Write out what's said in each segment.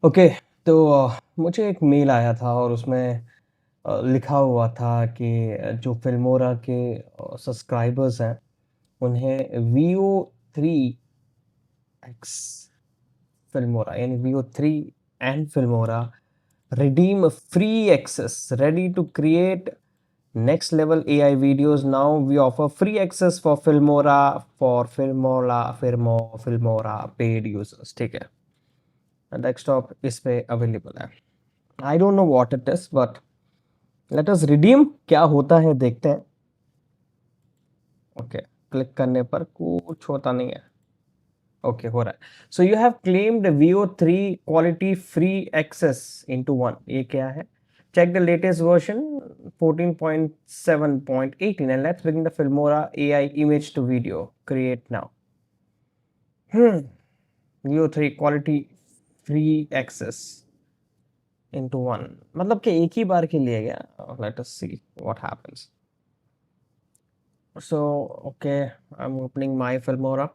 Okay. तो मुझे एक मेल आया था और उसमें लिखा हुआ था कि जो फिल्मोरा के सब्सक्राइबर्स हैं उन्हें वीओ 3 एक्स फिल्मोरा यानी Veo 3 and Filmora redeem free access ready to create next level AI videos. Now we offer free access for Filmora paid users. ठीक है, डेस्कटॉप इस पे अवेलेबल है। I don't know what it is but let us redeem क्या होता है देखते हैं। ओके, क्लिक करने पर कुछ होता नहीं है। ओके, हो रहा है। So you have claimed VO3 quality free access into one. ये क्या है? Check the latest version 14.7.18 and let's begin the Filmora AI image to video. Create now. VO3 quality free access into one मतलब कि एक ही बार के लिए गया। Let us see what happens. So okay, I'm opening my Filmora.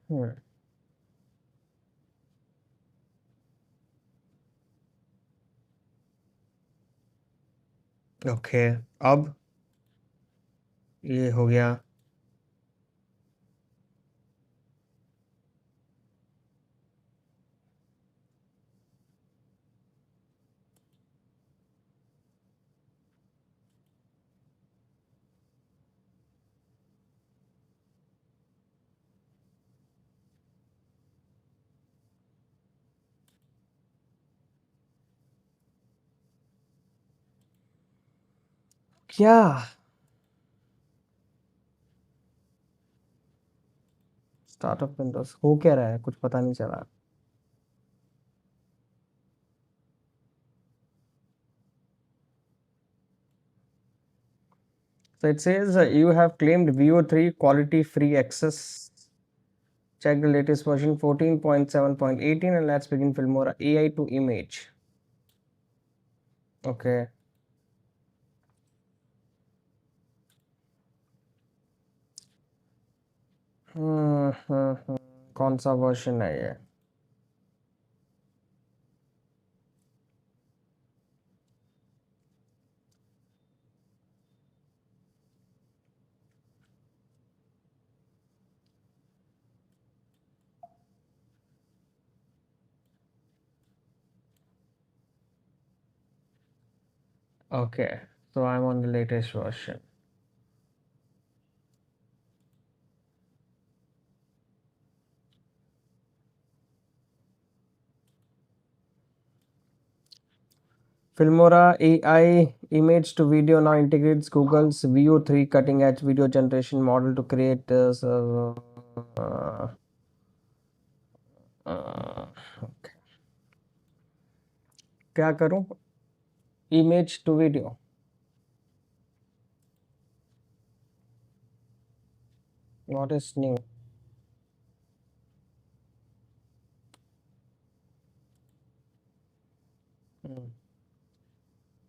Hmm. Okay, अब ये हो गया। क्या स्टार्टअप विंडोज हो क्या रहा है? कुछ पता नहीं चला। So it says you have claimed VO3 quality free access. Check the latest version 14.7.18 and let's begin Filmora AI to image. Okay. कौन सा वर्जन है ये? Okay, so I'm on the latest version. Filmora AI image to video now integrates Google's VO3 cutting edge video generation model to create this. Okay. क्या करूं? Image to video. What is new?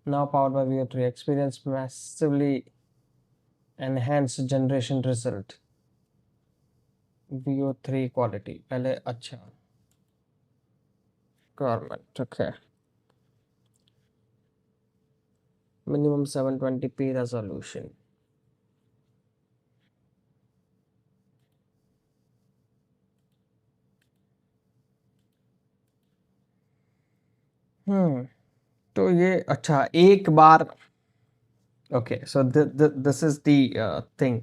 Now powered by VO3, experience massively enhanced generation result. VO3 quality. पहले अच्छा requirement. Okay. Minimum 720p resolution. तो ये अच्छा एक बार। Okay, so this is the thing.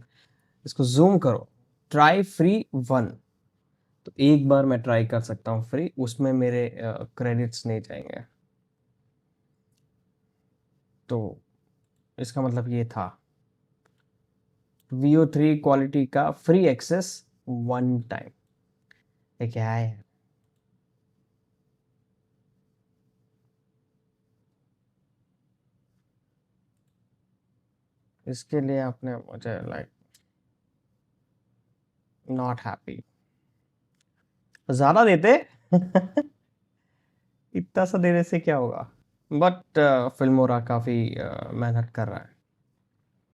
इसको जूम करो। Try free one. तो एक बार मैं ट्राई कर सकता हूँ फ्री, उसमें मेरे क्रेडिट्स नहीं जाएंगे। तो इसका मतलब ये था VO3 क्वालिटी का फ्री एक्सेस वन टाइम। ये क्या है? इसके लिए आपने मुझे लाइक नॉट हैप्पी। ज्यादा देते इतना सा देने से क्या होगा? बट फिल्मोरा काफी मेहनत कर रहा है।